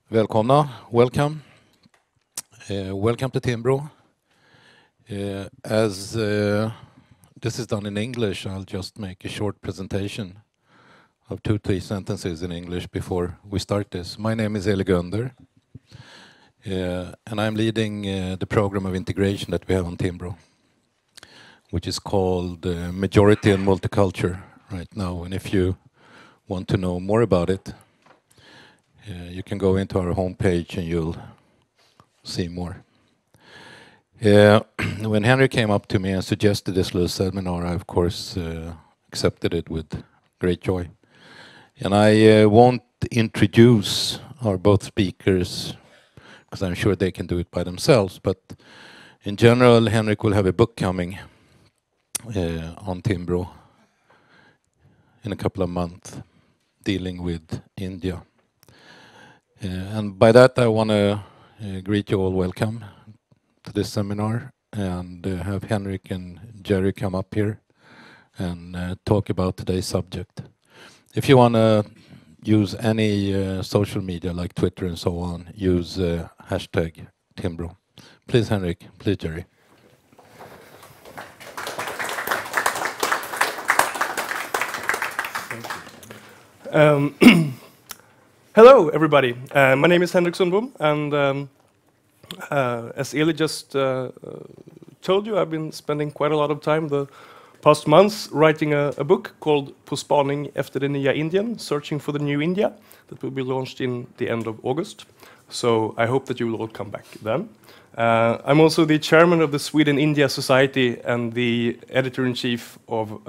Välkomna, welcome. Welcome to Timbro. As this is done in English, I'll just make a short presentation of 2-3 sentences in English before we start this. My name is Eli Gunder, and I'm leading the program of integration that we have on Timbro, which is called Majority and Multiculture right now. And if you want to know more about it, you can go into our homepage and you'll see more. When Henry came up to me and suggested this little seminar, I of course accepted it with great joy. And I won't introduce our both speakers, because I'm sure they can do it by themselves, but in general, Henrik will have a book coming on Timbro in a couple of months, dealing with India. And by that, I want to greet you all welcome to this seminar and have Henrik and Jerry come up here and talk about today's subject. If you want to use any social media like Twitter and so on, use hashtag Timbro. Please, Henrik. Please, Jerry. Hello, everybody. My name is Henrik Sundbom, and as Eli just told you, I've been spending quite a lot of time the past months writing a book called På spaning efter det nya Indien, Searching for the New India, that will be launched in the end of August. So I hope that you will all come back then. I'm also the chairman of the Sweden-India Society and the editor-in-chief of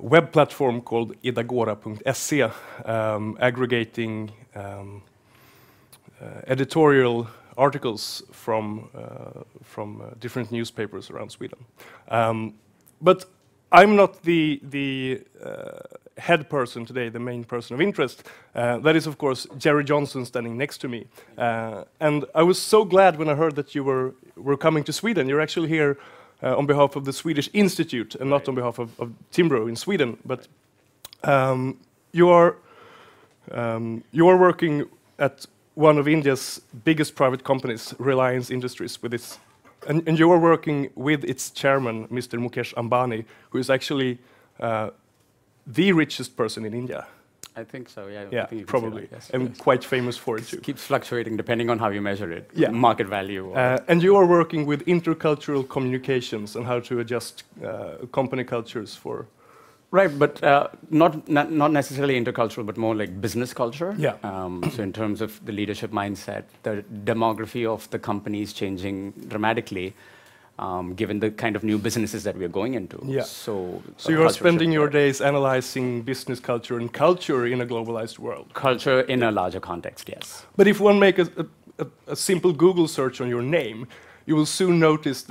web platform called idagora.se, aggregating editorial articles from different newspapers around Sweden. But I'm not the head person today, the main person of interest. That is, of course, Jerry Johnson standing next to me. And I was so glad when I heard that you were coming to Sweden. You're actually here on behalf of the Swedish Institute and not on behalf of Timbro in Sweden. But you are working at one of India's biggest private companies, Reliance Industries, with its, and you are working with its chairman, Mr. Mukesh Ambani, who is actually the richest person in India. I think so, yeah. Yeah, I think probably, that, yes, and yes. quite famous for it too. Keeps fluctuating depending on how you measure it, yeah. Market value. And you are working with intercultural communications and how to adjust company cultures for... Right, but not necessarily intercultural, but more like business culture. Yeah. So in terms of the leadership mindset, the demography of the company is changing dramatically, given the kind of new businesses that we are going into. Yeah. So you are spending your days analyzing business culture and culture in a globalized world. Culture in a larger context, yes. But if one makes a simple Google search on your name, you will soon notice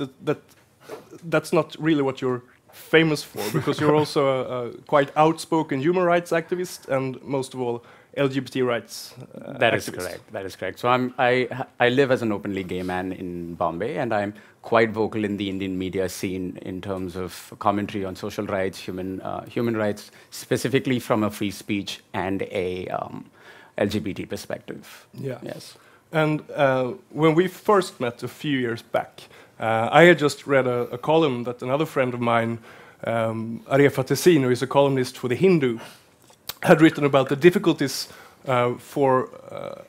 that's not really what you're famous for, because you're also a quite outspoken human rights activist and, most of all, LGBT rights That activist. is correct. That is correct. So I live as an openly gay man in Bombay, and I'm quite vocal in the Indian media scene in terms of commentary on social rights, human rights, specifically from a free speech and a LGBT perspective. Yeah. Yes. And when we first met a few years back, I had just read a column that another friend of mine, Arefa Tessin, who is a columnist for The Hindu, had written about the difficulties for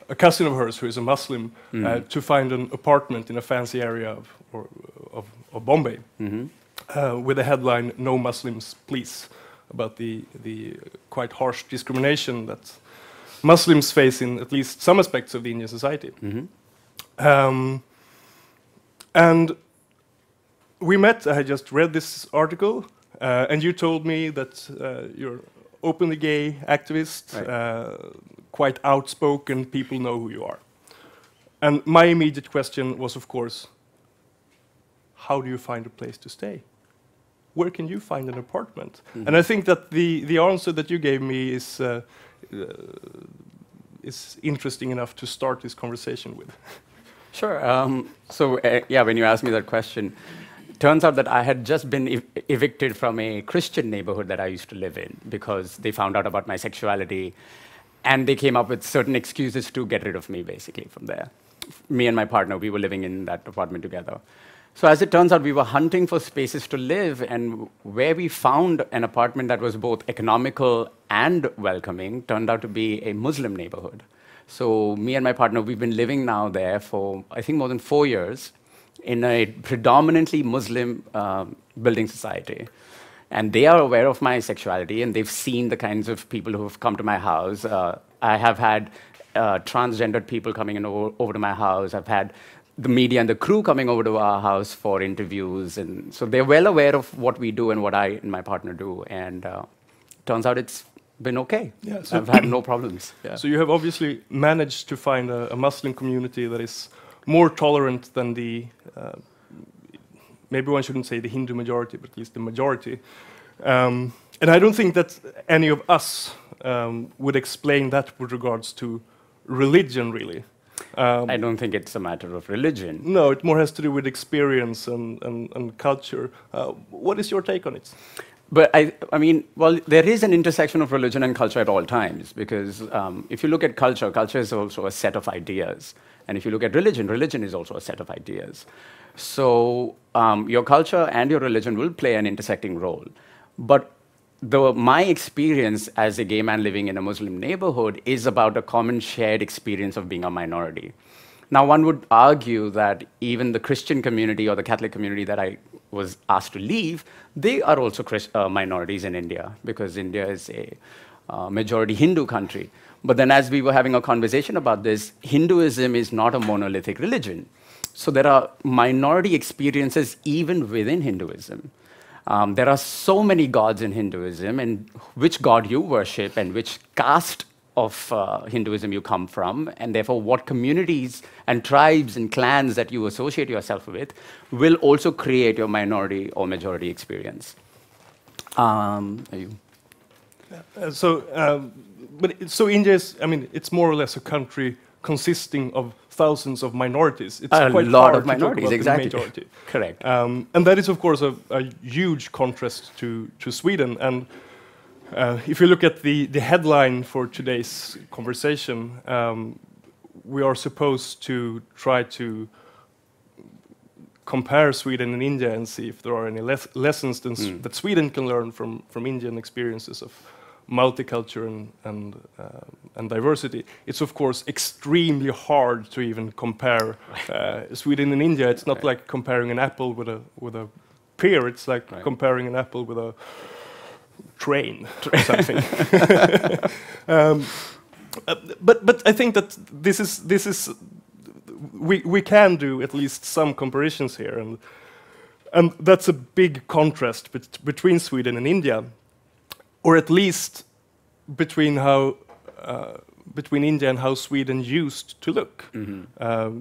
a cousin of hers who is a Muslim to find an apartment in a fancy area of Bombay, with the headline "No Muslims, Please," about the quite harsh discrimination that Muslims face in at least some aspects of the Indian society. And we met. I had just read this article, and you told me that you're openly gay activist, right. Quite outspoken, people know who you are. And my immediate question was, of course, how do you find a place to stay? Where can you find an apartment? And I think that the answer that you gave me is interesting enough to start this conversation with. Sure. Yeah, when you asked me that question, turns out that I had just been evicted from a Christian neighborhood that I used to live in because they found out about my sexuality And they came up with certain excuses to get rid of me, basically, from there. Me and my partner, we were living in that apartment together. So as it turns out, we were hunting for spaces to live, and where we found an apartment that was both economical and welcoming turned out to be a Muslim neighborhood. So me and my partner, we've been living now there for, I think, more than 4 years in a predominantly Muslim building society. And they are aware of my sexuality, and they've seen the kinds of people who have come to my house. I have had transgendered people coming in over to my house. I've had the media and the crew coming over to our house for interviews. And so they're well aware of what we do and what I and my partner do. And turns out it's been okay. Yeah, so I've had no problems. Yeah. So you have obviously managed to find a Muslim community that is more tolerant than the, maybe one shouldn't say the Hindu majority, but at least the majority. And I don't think that any of us would explain that with regards to religion, really. I don't think it's a matter of religion. No, it more has to do with experience and culture. What is your take on it? But I mean, well, there is an intersection of religion and culture at all times, because if you look at culture, culture is also a set of ideas. And if you look at religion, religion is also a set of ideas. So your culture and your religion will play an intersecting role. But my experience as a gay man living in a Muslim neighborhood is about a common shared experience of being a minority. Now, one would argue that even the Christian community or the Catholic community that I was asked to leave, they are also minorities in India, because India is a majority Hindu country. But then as we were having a conversation about this, Hinduism is not a monolithic religion. So there are minority experiences even within Hinduism. There are so many gods in Hinduism, and which god you worship and which caste of Hinduism you come from, and therefore what communities and tribes and clans that you associate yourself with will also create your minority or majority experience. So India is, I mean, it's more or less a country consisting of thousands of minorities. It's a quite lot hard of minorities, to talk about exactly. the majority. Correct. And that is, of course, a huge contrast to Sweden. And if you look at the headline for today's conversation, we are supposed to try to compare Sweden and India and see if there are any lessons that Sweden can learn from Indian experiences of multiculture and diversity. It's of course extremely hard to even compare Sweden and India. It's not like comparing an apple with a pear. It's like comparing an apple with a train or something. But I think that this is we can do at least some comparisons here, and that's a big contrast between Sweden and India. Or at least between India and how Sweden used to look. Mm-hmm.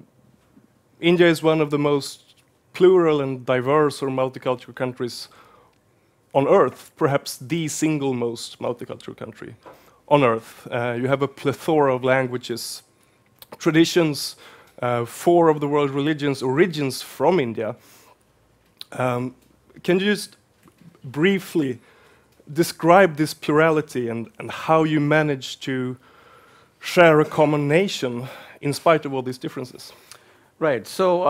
India is one of the most plural and diverse or multicultural countries on Earth, perhaps the single most multicultural country on Earth. You have a plethora of languages, traditions, 4 of the world religions origins from India. Can you just briefly describe this plurality and how you manage to share a common nation in spite of all these differences? Right. So,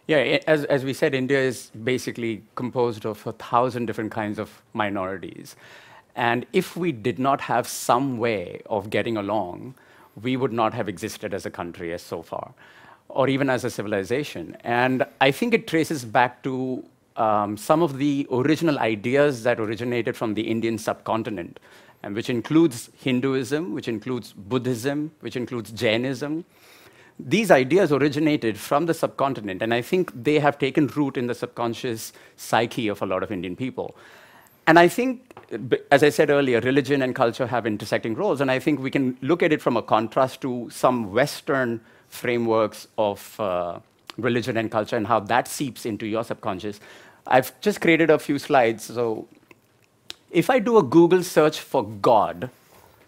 yeah, as we said, India is basically composed of 1,000 different kinds of minorities. And if we did not have some way of getting along, we would not have existed as a country as so far, or even as a civilization. And I think it traces back to some of the original ideas that originated from the Indian subcontinent, and which includes Hinduism, which includes Buddhism, which includes Jainism. These ideas originated from the subcontinent, and I think they have taken root in the subconscious psyche of a lot of Indian people. And I think, as I said earlier, religion and culture have intersecting roles, and I think we can look at it from a contrast to some Western frameworks of religion and culture and how that seeps into your subconscious. I've just created a few slides. So if I do a Google search for God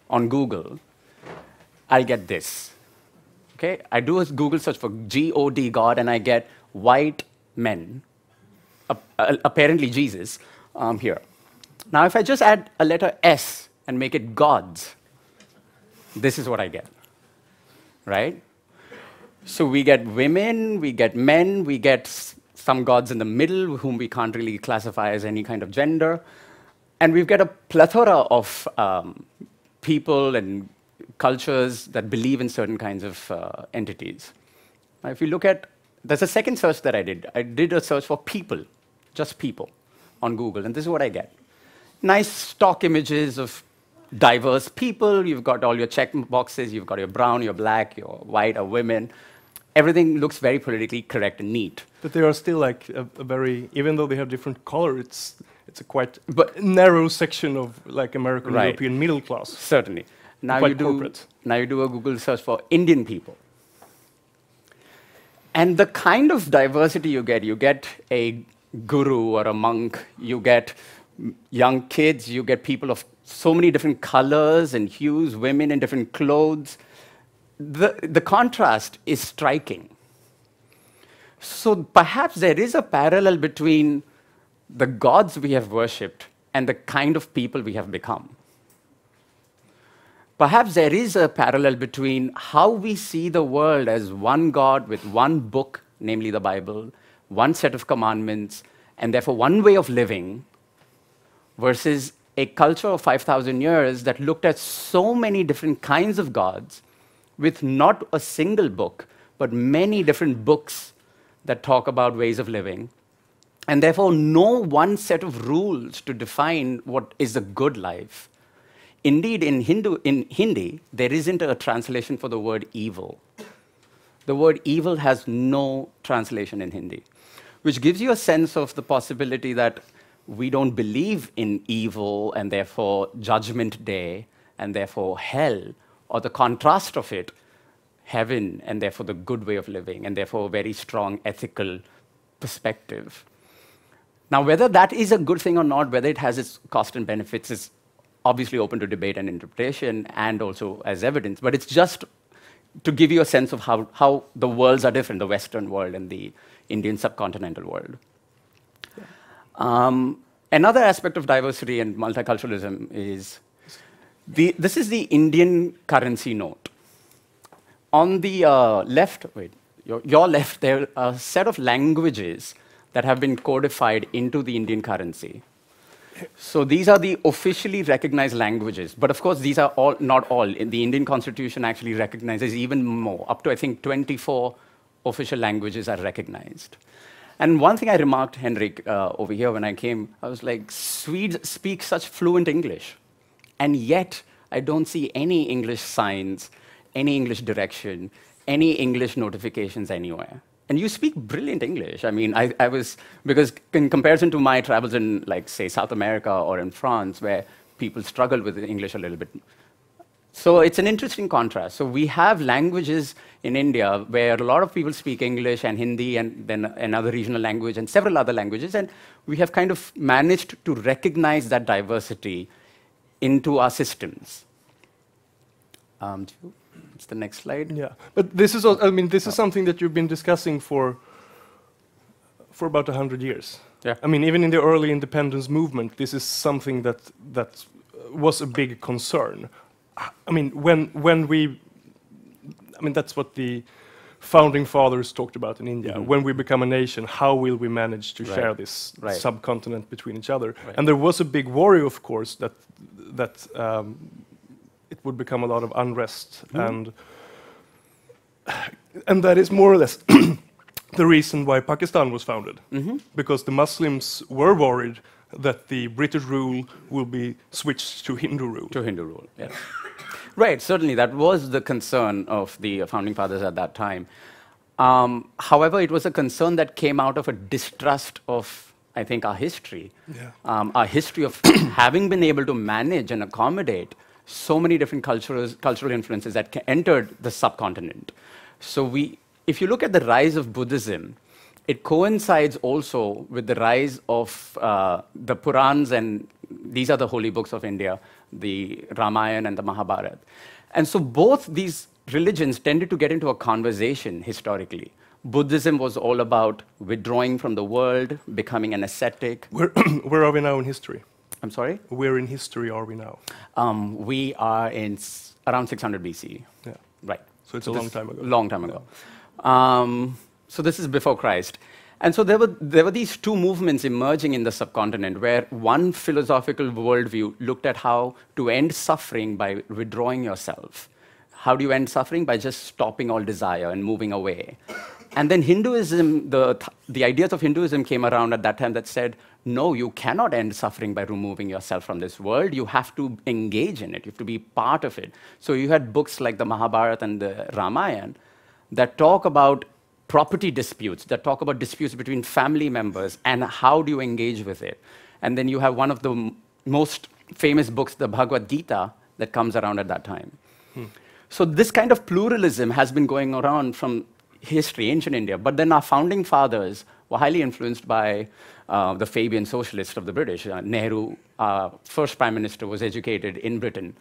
on Google, I'll get this. Okay? I do a Google search for G-O-D, God, and I get white men, apparently Jesus, here. Now, if I just add a letter S and make it gods, this is what I get, right? So we get women, we get men, we get some gods in the middle whom we can't really classify as any kind of gender. And we've got a plethora of people and cultures that believe in certain kinds of entities. Now, if you look at, there's a second search that I did. I did a search for people, just people, on Google, and this is what I get. Nice stock images of diverse people. You've got all your check boxes. You've got your brown, your black, your white, or women. Everything looks very politically correct and neat. But they are still like a very, even though they have different color, it's a quite narrow section of like American European middle class. Certainly. Now you do a Google search for Indian people. And the kind of diversity you get a guru or a monk, you get young kids, you get people of so many different colors and hues, women in different clothes. The contrast is striking. So perhaps there is a parallel between the gods we have worshipped and the kind of people we have become. Perhaps there is a parallel between how we see the world as one God with one book, namely the Bible, one set of commandments, and therefore one way of living, versus a culture of 5,000 years that looked at so many different kinds of gods with not a single book, but many different books that talk about ways of living, and therefore no one set of rules to define what is a good life. Indeed, in Hindi, there isn't a translation for the word evil. The word evil has no translation in Hindi, which gives you a sense of the possibility that we don't believe in evil and therefore judgment day and therefore hell, or the contrast of it, heaven and therefore the good way of living, and therefore a very strong ethical perspective. Now, whether that is a good thing or not, whether it has its cost and benefits, is obviously open to debate and interpretation and also as evidence, but it's just to give you a sense of how the worlds are different, the Western world and the Indian subcontinental world. Another aspect of diversity and multiculturalism is, this is the Indian currency note. On the left, your left, there are a set of languages that have been codified into the Indian currency. So these are the officially recognized languages. But of course, these are all, not all. The Indian Constitution actually recognizes even more. Up to, I think, 24 official languages are recognized. And one thing I remarked, Henrik, over here when I came, I was like, Swedes speak such fluent English. And yet, I don't see any English signs, any English direction, any English notifications anywhere. And you speak brilliant English. I mean, I was, because in comparison to my travels in, like, say, South America or in France, where people struggle with English a little bit. So it's an interesting contrast. So we have languages in India where a lot of people speak English and Hindi and then another regional language and several other languages. And we have kind of managed to recognize that diversity into our systems. It's the next slide. Yeah, but this is, I mean, this is something that you've been discussing for about 100 years. Yeah. I mean, even in the early independence movement, this is something that was a big concern. I mean, that's what the founding fathers talked about in India. Mm-hmm. When we become a nation, how will we manage to share this subcontinent between each other? Right. And there was a big worry, of course, that it would become a lot of unrest, and that is more or less the reason why Pakistan was founded, because the Muslims were worried that the British rule will be switched to Hindu rule. To Hindu rule, yes. Right, certainly that was the concern of the founding fathers at that time. However, it was a concern that came out of a distrust of, I think, our history. Yeah. Our history of having been able to manage and accommodate so many different cultural influences that entered the subcontinent. So if you look at the rise of Buddhism, it coincides also with the rise of the Purans, and these are the holy books of India, the Ramayana and the Mahabharata. And so both these religions tended to get into a conversation historically. Buddhism was all about withdrawing from the world, becoming an ascetic. Where are we now in history? I'm sorry? Where in history are we now? We are in around 600 BC. Yeah. Right. So it's a long time ago. Long time ago. So this is before Christ. And so there were these two movements emerging in the subcontinent where one philosophical worldview looked at how to end suffering by withdrawing yourself. How do you end suffering? By just stopping all desire and moving away. And then Hinduism, the ideas of Hinduism came around at that time that said, no, you cannot end suffering by removing yourself from this world. You have to engage in it. You have to be part of it. So you had books like the Mahabharata and the Ramayana that talk about property disputes, that talk about disputes between family members and how do you engage with it. And then you have one of the most famous books, the Bhagavad Gita, that comes around at that time. So this kind of pluralism has been going around from history, ancient India, but then our founding fathers were highly influenced by the Fabian socialists of the British. Nehru, first prime minister, was educated in Britain.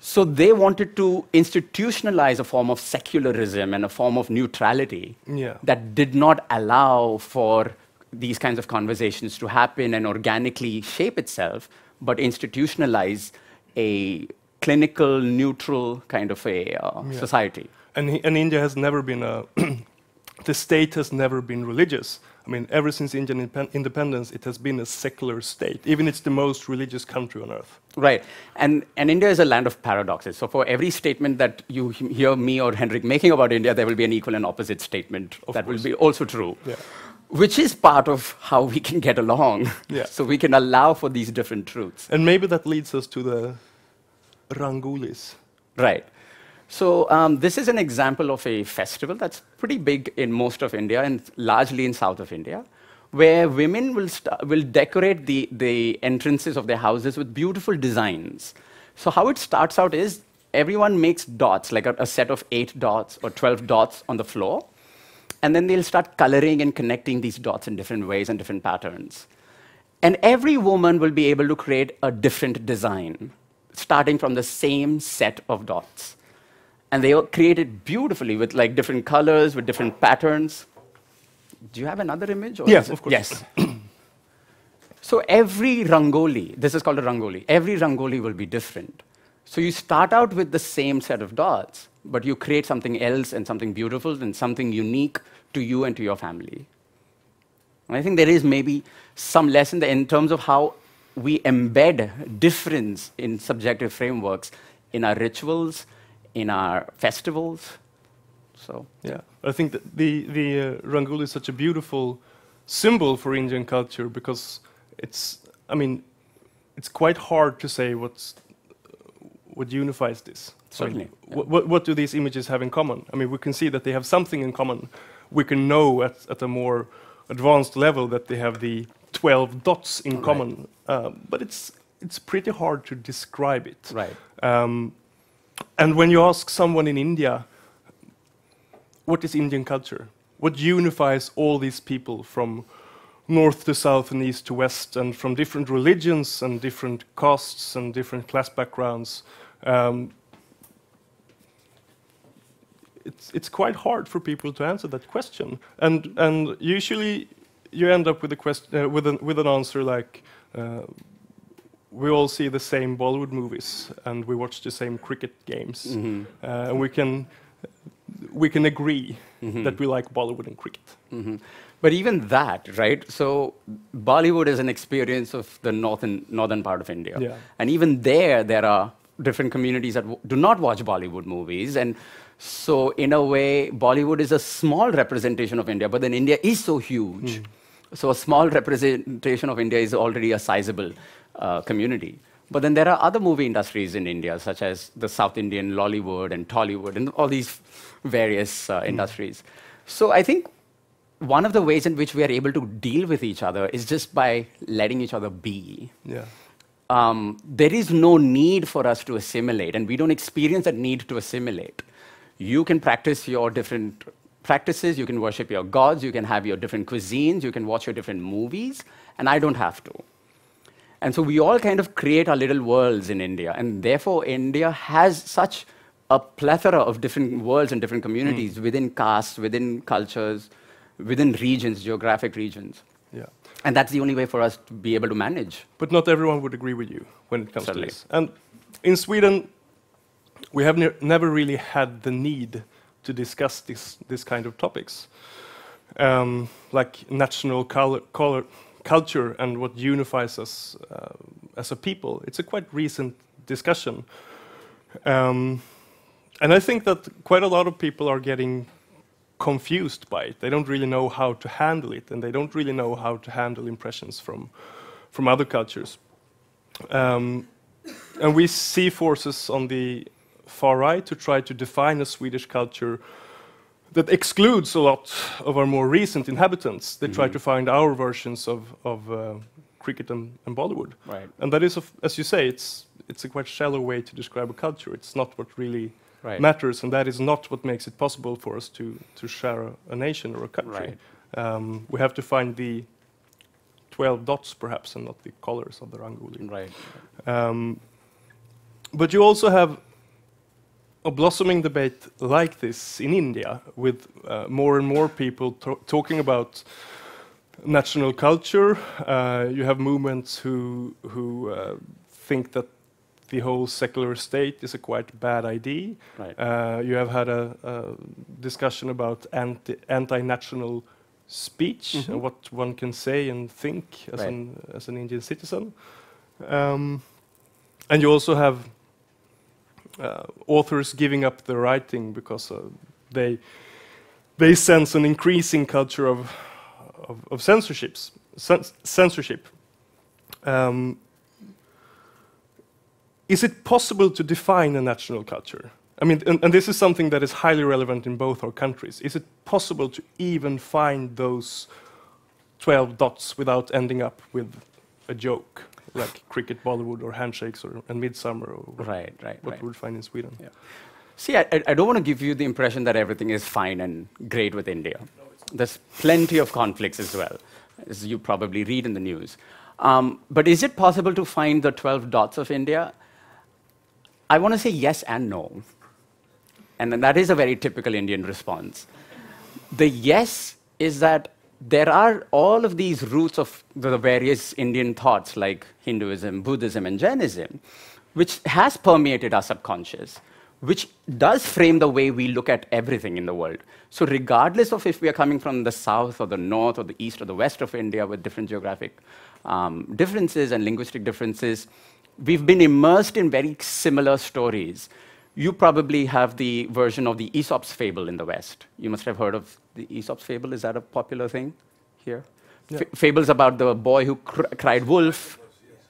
So they wanted to institutionalize a form of secularism and a form of neutrality that did not allow for these kinds of conversations to happen and organically shape itself, but institutionalize a clinical, neutral kind of a society. And India has never been the state has never been religious. I mean, ever since Indian independence, it has been a secular state. Even it's the most religious country on earth. Right. And India is a land of paradoxes. So for every statement that you hear me or Henrik making about India, there will be an equal and opposite statement that will be also true. Yeah. Which is part of how we can get along. Yeah. So we can allow for these different truths. And maybe that leads us to the Rangolis. Right. So this is an example of a festival that's pretty big in most of India and largely in south of India, where women will decorate the entrances of their houses with beautiful designs. So how it starts out is everyone makes dots, like a set of 8 dots or 12 dots on the floor, and then they'll start coloring and connecting these dots in different ways and different patterns. And every woman will be able to create a different design, starting from the same set of dots. And they create it beautifully with like different colors, with different patterns. Do you have another image? Or yes, of course. Yes. So every rangoli, this is called a rangoli, every rangoli will be different. So you start out with the same set of dots, but you create something else and something beautiful and something unique to you and to your family. And I think there is maybe some lesson there in terms of how we embed difference in subjective frameworks in our rituals, in our festivals. So yeah, I think that the Rangoli is such a beautiful symbol for Indian culture because it's quite hard to say what unifies this. Certainly. I mean, what do these images have in common? I mean, we can see that they have something in common. We can know at a more advanced level that they have the 12 dots in common, but it's pretty hard to describe it. Right. And when you ask someone in India, what is Indian culture? What unifies all these people from north to south and east to west and from different religions and different castes and different class backgrounds? It's quite hard for people to answer that question. And usually you end up with a question with an answer like, we all see the same Bollywood movies and we watch the same cricket games, and we can agree that we like Bollywood and cricket. But even that, right? So Bollywood is an experience of the northern part of India, and even there are different communities that do not watch Bollywood movies, and so in a way, Bollywood is a small representation of India, but then India is so huge. So a small representation of India is already a sizable community. But then there are other movie industries in India, such as the South Indian Lollywood and Tollywood and all these various industries. So I think one of the ways in which we are able to deal with each other is just by letting each other be. Yeah. There is no need for us to assimilate, and we don't experience that need to assimilate. You can practice your different practices, you can worship your gods, you can have your different cuisines, you can watch your different movies, and I don't have to. And so we all kind of create our little worlds in India, and therefore India has such a plethora of different worlds and different communities within castes, within cultures, within regions, geographic regions. Yeah, And that's the only way for us to be able to manage. But not everyone would agree with you when it comes Certainly. to this. And in Sweden, we have never really had the need to discuss this kind of topics, like national culture and what unifies us as a people. It's a quite recent discussion. And I think that quite a lot of people are getting confused by it. They don't really know how to handle it, and they don't really know how to handle impressions from other cultures. And we see forces on the far right to try to define a Swedish culture that excludes a lot of our more recent inhabitants. They try to find our versions of cricket and Bollywood. Right. And that is, as you say, it's a quite shallow way to describe a culture. It's not what really Right. matters, and that is not what makes it possible for us to share a nation or a country. Right. We have to find the 12 dots, perhaps, and not the colors of the rangoli. Right. But you also have a blossoming debate like this in India, with more and more people talking about national culture. You have movements who think that the whole secular state is a quite bad idea. Right. You have had a discussion about anti-national speech, and what one can say and think as an Indian citizen. And you also have authors giving up their writing because they sense an increasing culture of censorship. Is it possible to define a national culture? I mean, and this is something that is highly relevant in both our countries. Is it possible to even find those 12 dots without ending up with a joke, like cricket, Bollywood, or handshakes, and midsummer, or what we would find in Sweden? Yeah. See, I don't want to give you the impression that everything is fine and great with India. There's plenty of conflicts as well, as you probably read in the news. But is it possible to find the 12 dots of India? I want to say yes and no. And then that is a very typical Indian response. The yes is that there are all of these roots of the various Indian thoughts, like Hinduism, Buddhism, and Jainism, which has permeated our subconscious, which does frame the way we look at everything in the world. So regardless of if we are coming from the south or the north or the east or the west of India with different geographic differences and linguistic differences, we've been immersed in very similar stories. You probably have the version of the Aesop's fable in the West. You must have heard of the Aesop's fable. Is that a popular thing here? Yeah. Fables about the boy who cried wolf.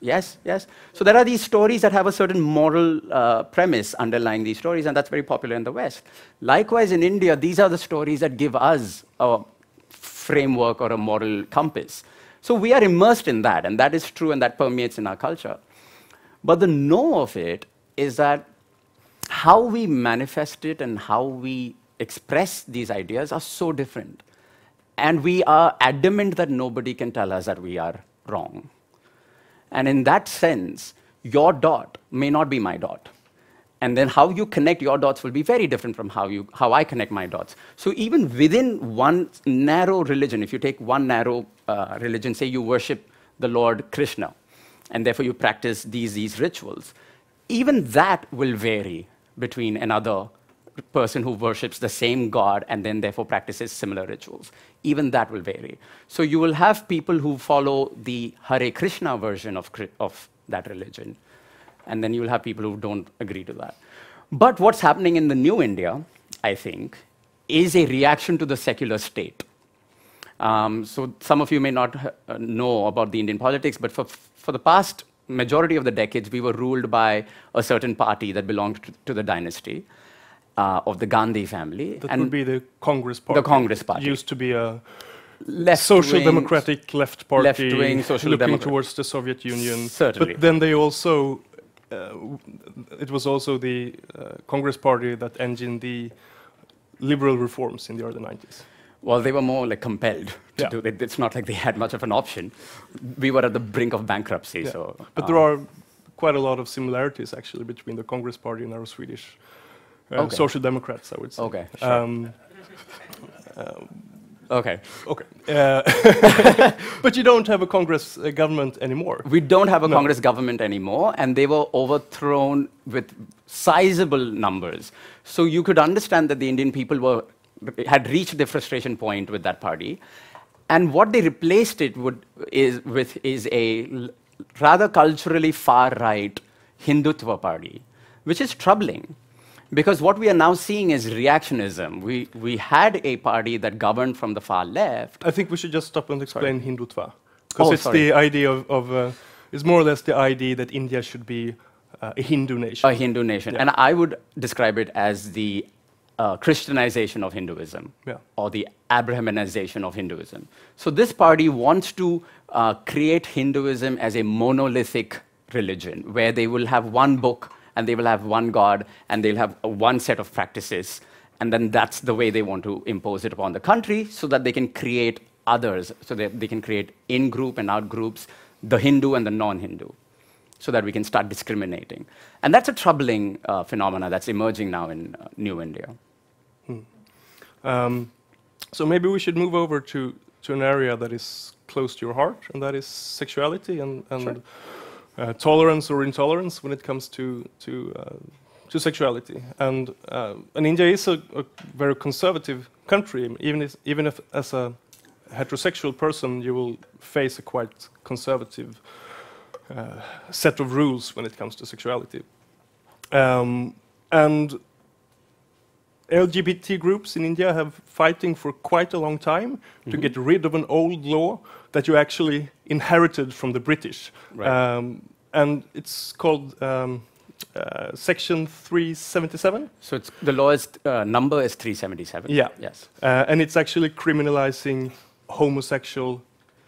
Yes, yes. So there are these stories that have a certain moral premise underlying these stories, and that's very popular in the West. Likewise, in India, these are the stories that give us a framework or a moral compass. So we are immersed in that, and that is true, and that permeates in our culture. But the no of it is that how we manifest it and how we express these ideas are so different. And we are adamant that nobody can tell us that we are wrong. And in that sense, your dot may not be my dot. And then how you connect your dots will be very different from how I connect my dots. So even within one narrow religion, if you take one narrow religion, say you worship the Lord Krishna, and therefore you practice these rituals, even that will vary between another person who worships the same God and then therefore practices similar rituals. Even that will vary. So you will have people who follow the Hare Krishna version of that religion, and then you will have people who don't agree to that. But what's happening in the new India, I think, is a reaction to the secular state. So some of you may not know about the Indian politics, but for the past majority of the decades, we were ruled by a certain party that belonged to the dynasty of the Gandhi family. That would be the Congress Party. The Congress Party. It used to be a social democratic left party, left-wing social looking towards the Soviet Union. Certainly. But then they also, it was also the Congress Party that engined the liberal reforms in the early 90s. Well, they were more like compelled to do it. It's not like they had much of an option. We were at the brink of bankruptcy. Yeah. So, but there are quite a lot of similarities, actually, between the Congress Party and our Swedish social democrats, I would say. Okay, sure. Okay. Okay. But you don't have a Congress government anymore. We don't have a Congress government anymore, and they were overthrown with sizable numbers. So you could understand that the Indian people had reached the frustration point with that party. And what they replaced it is a rather culturally far-right Hindutva party, which is troubling. Because what we are now seeing is reactionism. We had a party that governed from the far left. I think we should just stop and explain Hindutva. Because it's the idea it's more or less the idea that India should be a Hindu nation. A Hindu nation. Yeah. And I would describe it as the Christianization of Hinduism, or the Abrahamanization of Hinduism. So this party wants to create Hinduism as a monolithic religion, where they will have one book, and they will have one God, and they'll have one set of practices, and then that's the way they want to impose it upon the country, so that they can create others, so that they can create in-group and out-groups, the Hindu and the non-Hindu, so that we can start discriminating. And that's a troubling phenomena that's emerging now in New India. So maybe we should move over to an area that is close to your heart, and that is sexuality and Sure. Tolerance or intolerance when it comes to sexuality. And India is a very conservative country. Even if as a heterosexual person you will face a quite conservative set of rules when it comes to sexuality. And LGBT groups in India have fighting for quite a long time to get rid of an old law that you actually inherited from the British. Right. And it's called Section 377. So the law's number is 377. Yeah. Yes. And it's actually criminalizing homosexual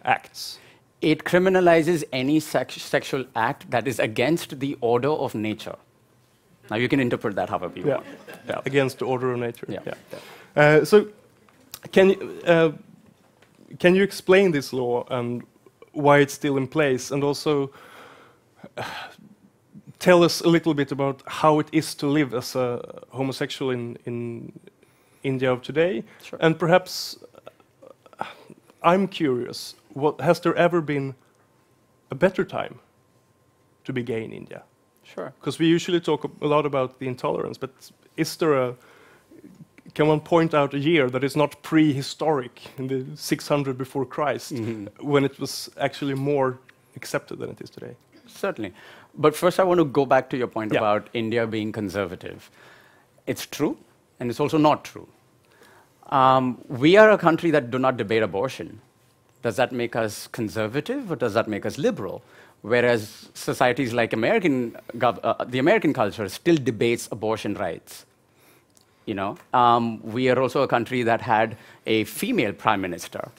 acts. It criminalizes any sexual act that is against the order of nature. Now, you can interpret that however you want. Yeah. Against the order of nature. Yeah. So, can you explain this law and why it's still in place, and also tell us a little bit about how it is to live as a homosexual in India of today? Sure. And perhaps I'm curious, has there ever been a better time to be gay in India? Sure. Because we usually talk a lot about the intolerance, but is there can one point out a year that is not prehistoric in the 600 before Christ, when it was actually more accepted than it is today? Certainly. But first I want to go back to your point about India being conservative. It's true, and it's also not true. We are a country that do not debate abortion. Does that make us conservative, or does that make us liberal? Whereas societies like the American culture still debates abortion rights. You know, we are also a country that had a female prime minister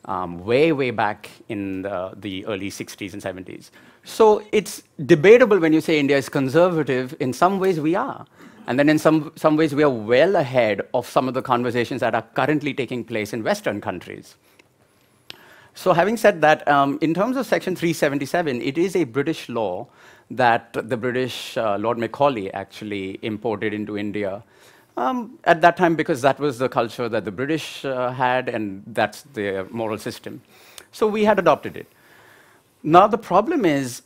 way back in the early 60s and 70s. So it's debatable when you say India is conservative. In some ways we are. And then in some ways we are well ahead of some of the conversations that are currently taking place in Western countries. So having said that, in terms of Section 377, it is a British law that the British Lord Macaulay actually imported into India at that time, because that was the culture that the British had, and that's their moral system. So we had adopted it. Now the problem is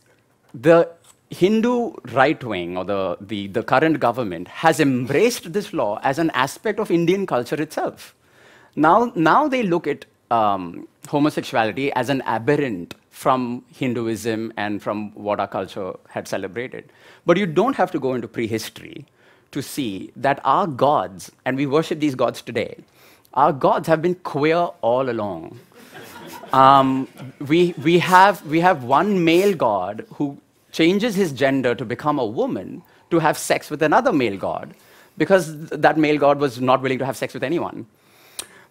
the Hindu right wing, or the current government, has embraced this law as an aspect of Indian culture itself. Now they look at homosexuality as an aberrant from Hinduism and from what our culture had celebrated. But you don't have to go into prehistory to see that our gods, and we worship these gods today, our gods have been queer all along. We have one male god who changes his gender to become a woman to have sex with another male god, because that male god was not willing to have sex with anyone.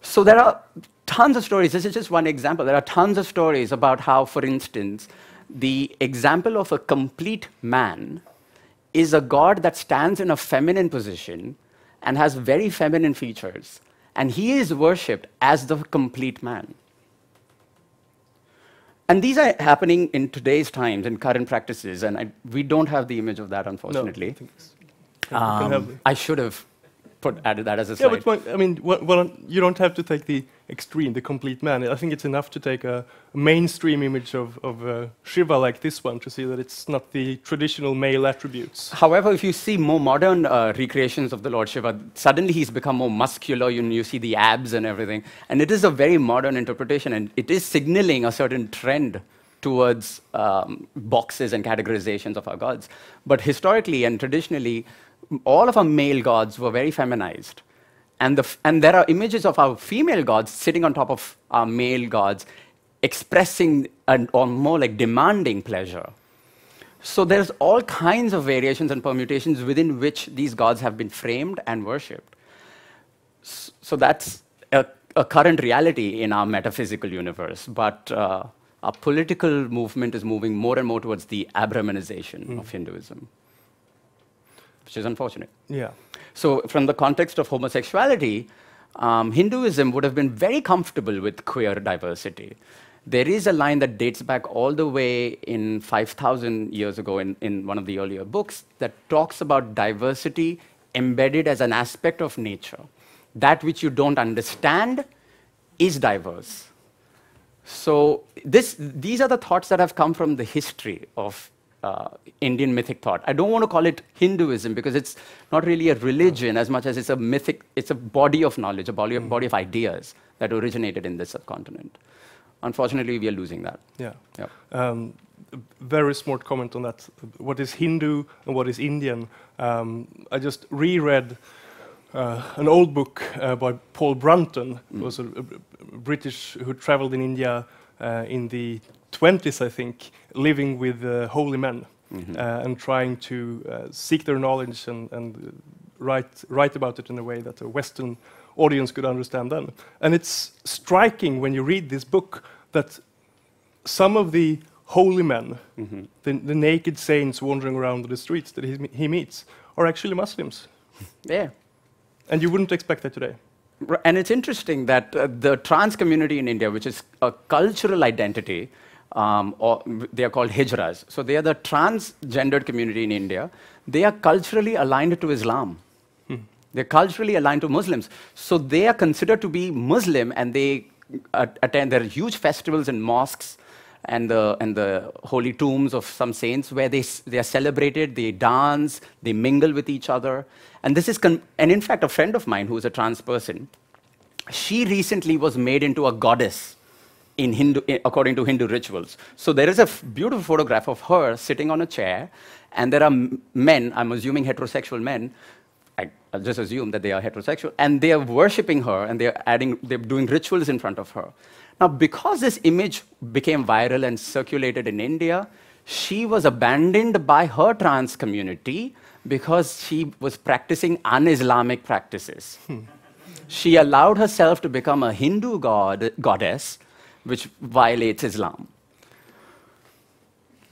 So there are tons of stories. This is just one example. There are tons of stories about how, for instance, the example of a complete man is a god that stands in a feminine position and has very feminine features, and he is worshipped as the complete man. And these are happening in today's times, in current practices, and we don't have the image of that, unfortunately. No, I should have added that as a Yeah, slide. but I mean, you don't have to take the extreme, the complete man. I think it's enough to take a mainstream image of Shiva like this one to see that it's not the traditional male attributes. However, if you see more modern recreations of the Lord Shiva, suddenly he's become more muscular. You see the abs and everything. And it is a very modern interpretation, and it is signaling a certain trend towards boxes and categorizations of our gods. But historically and traditionally, all of our male gods were very feminized. And there are images of our female gods sitting on top of our male gods, expressing or more like demanding pleasure. So there's all kinds of variations and permutations within which these gods have been framed and worshipped. So that's a current reality in our metaphysical universe. But our political movement is moving more and more towards the Abramanization of Hinduism, which is unfortunate. Yeah. So from the context of homosexuality, Hinduism would have been very comfortable with queer diversity. There is a line that dates back all the way in 5,000 years ago in one of the earlier books that talks about diversity embedded as an aspect of nature. That which you don't understand is diverse. So these are the thoughts that have come from the history of Indian mythic thought. I don't want to call it Hinduism because it's not really a religion as much as it's a mythic, it's a body of knowledge, a body of ideas that originated in this subcontinent. Unfortunately, we are losing that. Yeah. Yeah. Very smart comment on that. What is Hindu and what is Indian? I just reread an old book by Paul Brunton, who was a British who traveled in India in the 20s, I think, living with holy men and trying to seek their knowledge and write about it in a way that a Western audience could understand then. And it's striking when you read this book that some of the holy men, the naked saints wandering around the streets that he meets, are actually Muslims. Yeah. And you wouldn't expect that today. And it's interesting that the trans community in India, which is a cultural identity, or they are called hijras. So they are the transgendered community in India. They are culturally aligned to Islam. They're culturally aligned to Muslims. So they are considered to be Muslim, and they attend their huge festivals in mosques and the holy tombs of some saints where they are celebrated, they dance, they mingle with each other. And this is, and in fact, a friend of mine who is a trans person, she recently was made into a goddess in Hindu, according to Hindu rituals. So there is a beautiful photograph of her sitting on a chair, and there are men, I'm assuming heterosexual men, I'll just assume that they are heterosexual, and they are worshipping her, and they're doing rituals in front of her. Now, because this image became viral and circulated in India, she was abandoned by her trans community because she was practicing un-Islamic practices. She allowed herself to become a Hindu goddess, which violates Islam.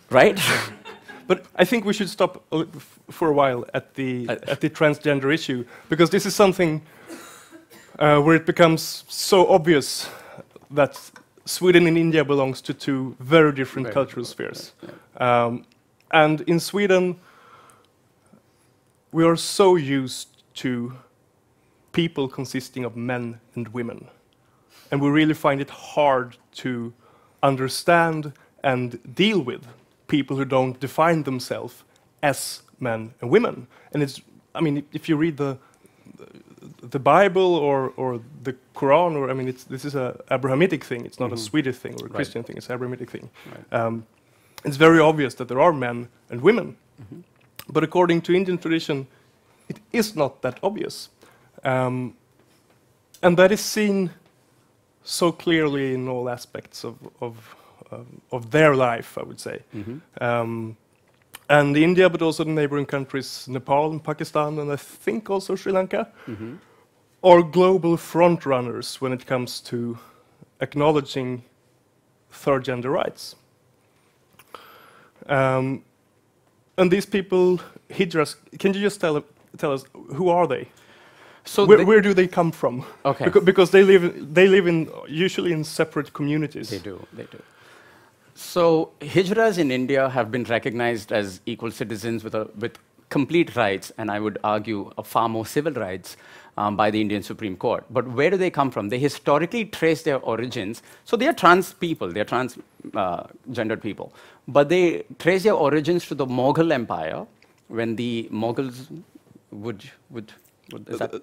Right? But I think we should stop for a while at the transgender issue, because this is something where it becomes so obvious that Sweden and India belongs to two very different cultural spheres. And in Sweden, we are so used to people consisting of men and women. And we really find it hard to understand and deal with people who don't define themselves as men and women. And it's, I mean, if you read the Bible or the Quran, or I mean, this is an Abrahamic thing. It's not a Swedish thing or a Christian thing. It's an Abrahamic thing. It's very obvious that there are men and women. But according to Indian tradition, it is not that obvious. And that is seen so clearly in all aspects of their life, I would say. And India, but also the neighboring countries, Nepal and Pakistan, and I think also Sri Lanka, are global front runners when it comes to acknowledging third gender rights. And these people, hijras, can you just tell us, who are they? So where do they come from? Okay. Because they live in usually in separate communities. They do. So hijras in India have been recognized as equal citizens with complete rights, and I would argue far more civil rights by the Indian Supreme Court. But where do they come from? They historically trace their origins. So they are trans people, they are transgendered people. But they trace their origins to the Mughal Empire, when the Mughals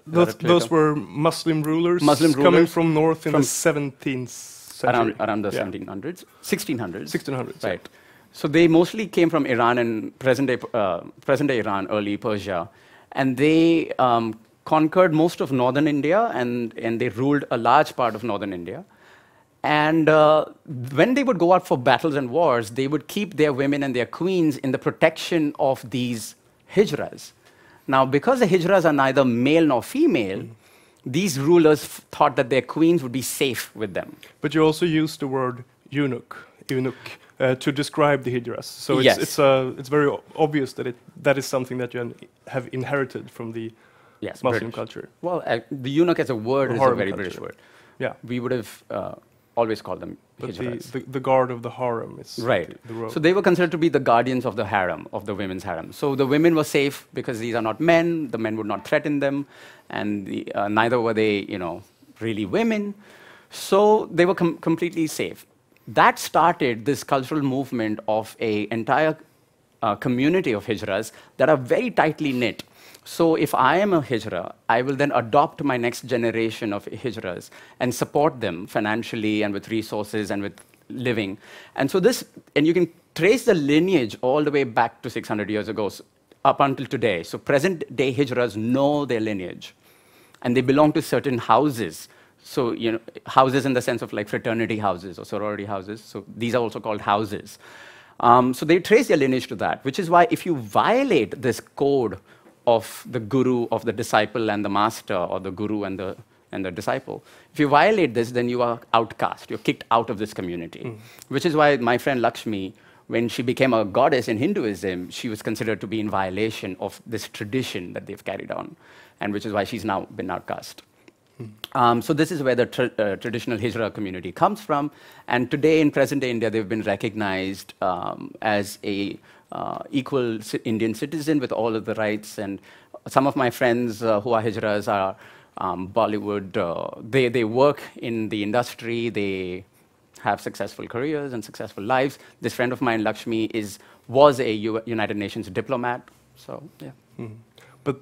those were Muslim rulers, coming from north in the 17th century. Around the 1700s, 1600s. 1600s, right. Yeah. So they mostly came from Iran and present-day Iran, early Persia. And they conquered most of northern India, and they ruled a large part of northern India. And when they would go out for battles and wars, they would keep their women and their queens in the protection of these hijras. Now, because the hijras are neither male nor female, these rulers thought that their queens would be safe with them. But you also use the word eunuch to describe the hijras. So Yes. it's very obvious that that is something that you have inherited from the Muslim British culture. Well, the eunuch as a word is a Harem very culture. British word. Yeah. We would have always called them But hijras. the guard of the harem is Right. the robe. So they were considered to be the guardians of the harem, of the women's harem. So the women were safe because these are not men. The men would not threaten them, and neither were they, really women. So they were completely safe. That started this cultural movement of an entire community of hijras that are very tightly knit. So if I am a hijra, I will then adopt my next generation of hijras and support them financially and with resources and with living. And so and you can trace the lineage all the way back to 600 years ago, up until today. So present-day hijras know their lineage, and they belong to certain houses. So, houses in the sense of like fraternity houses or sorority houses. So these are also called houses. So they trace their lineage to that, which is why if you violate this code of the guru, of the disciple and the master, or the guru and the disciple, if you violate this, then you are outcast. You're kicked out of this community, which is why my friend Lakshmi, when she became a goddess in Hinduism, she was considered to be in violation of this tradition that they've carried on, and which is why she's now been outcast. So this is where the traditional hijra community comes from, and today in present-day India, they've been recognized as a equal Indian citizen with all of the rights. And some of my friends who are hijras are Bollywood. They work in the industry. They have successful careers and successful lives. This friend of mine, Lakshmi, was a United Nations diplomat. So yeah. But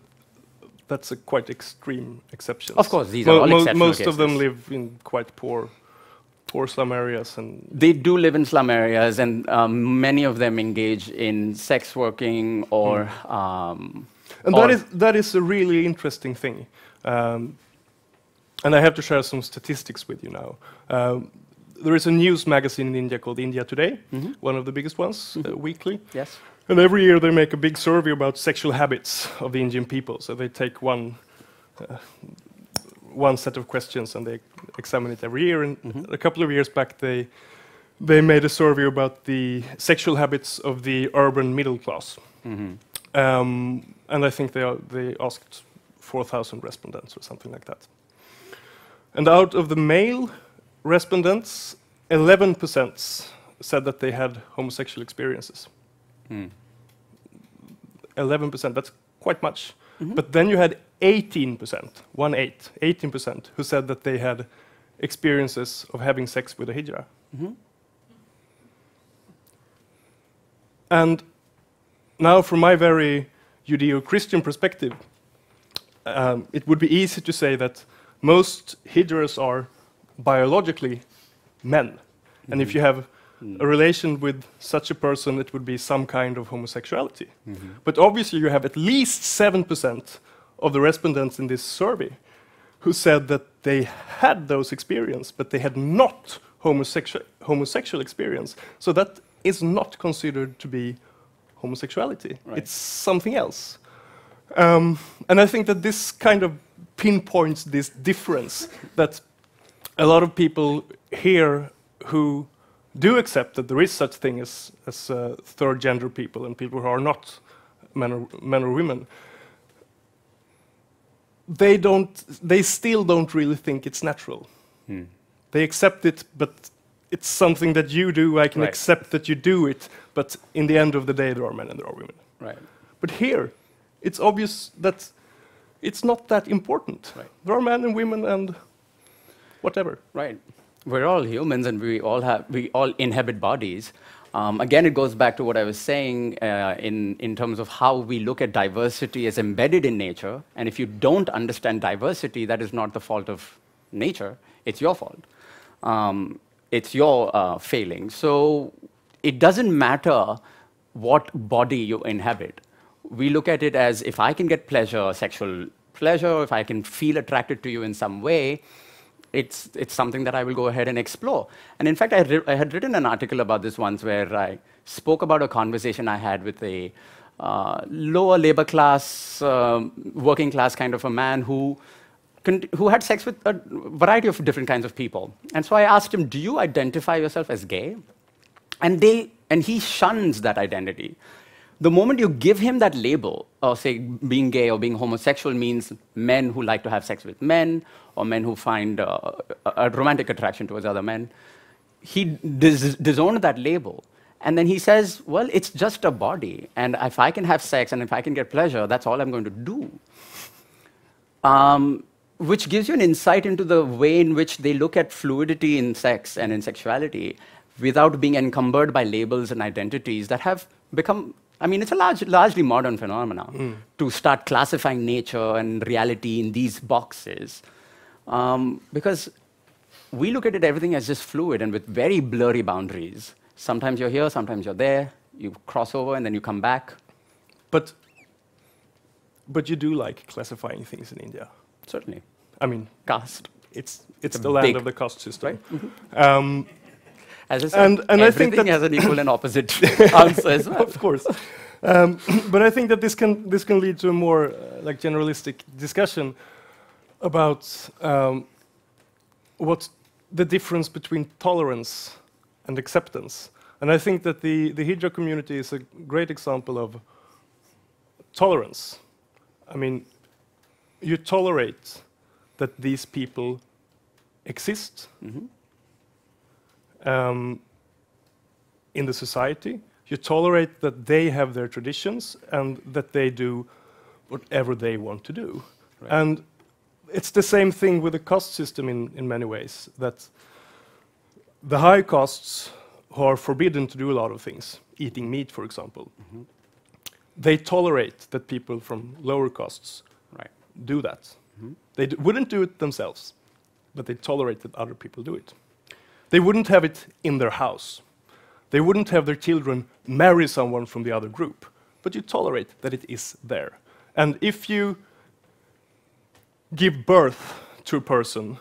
that's a quite extreme exception. Of course, these are all exceptional Most cases. of them live in quite poor slum areas, and they do live in slum areas, and many of them engage in sex working or. That is a really interesting thing, and I have to share some statistics with you now. There is a news magazine in India called India Today, one of the biggest ones, weekly. Yes. And every year they make a big survey about sexual habits of the Indian people. So they take one set of questions and they examine it every year. And a couple of years back, they made a survey about the sexual habits of the urban middle class. And I think they asked 4,000 respondents or something like that. And out of the male respondents, 11% said that they had homosexual experiences. 11%, that's quite much. But then you had 18%, 18%, who said that they had experiences of having sex with a hijra. And now, from my very Judeo-Christian perspective, it would be easy to say that most hijras are biologically men. And if you have a relation with such a person, it would be some kind of homosexuality. But obviously you have at least 7% of the respondents in this survey who said that they had those experiences, but they had not homosexual experience. So that is not considered to be homosexuality. Right. It's something else. And I think that this kind of pinpoints this difference that a lot of people here who do accept that there is such thing as third gender people and people who are not men or women, they still don't really think it's natural. They accept it, but it's something that you do. I can accept that you do it, but in the end of the day, there are men and there are women. Right. But here, it's obvious that it's not that important. Right. There are men and women and whatever. Right. We're all humans, and we all inhabit bodies. Again, it goes back to what I was saying in terms of how we look at diversity as embedded in nature. And if you don't understand diversity, that is not the fault of nature. It's your fault. It's your failing. So it doesn't matter what body you inhabit. We look at it as if I can get pleasure, sexual pleasure, if I can feel attracted to you in some way, it's something that I will go ahead and explore. And in fact, I had written an article about this once where I spoke about a conversation I had with a lower labor class, working class kind of a man who had sex with a variety of different kinds of people. And so I asked him, do you identify yourself as gay? And he shuns that identity. The moment you give him that label, or say being gay or being homosexual means men who like to have sex with men, or men who find a romantic attraction towards other men, he disowned that label. And then he says, well, it's just a body, and if I can have sex and if I can get pleasure, that's all I'm going to do. Which gives you an insight into the way in which they look at fluidity in sex and in sexuality without being encumbered by labels and identities that have become, I mean, it's a largely modern phenomenon to start classifying nature and reality in these boxes. Because we look at everything as just fluid and with very blurry boundaries. Sometimes you're here, sometimes you're there, you cross over and then you come back. But you do like classifying things in India. Certainly. I mean, Caste. It's the land of the caste system. Right? Mm-hmm. As I said, and I think everything that has an equal and opposite answer as well. Of course. But I think that this can lead to a more like generalistic discussion about what's the difference between tolerance and acceptance. And I think that the Hijra community is a great example of tolerance. I mean, you tolerate that these people exist in the society. You tolerate that they have their traditions and that they do whatever they want to do. Right. And it's the same thing with the caste system in many ways, that the high castes who are forbidden to do a lot of things, eating meat, for example, they tolerate that people from lower castes do that. They wouldn't do it themselves, but they tolerate that other people do it. They wouldn't have it in their house. They wouldn't have their children marry someone from the other group, but you tolerate that it is there. And if you give birth to a person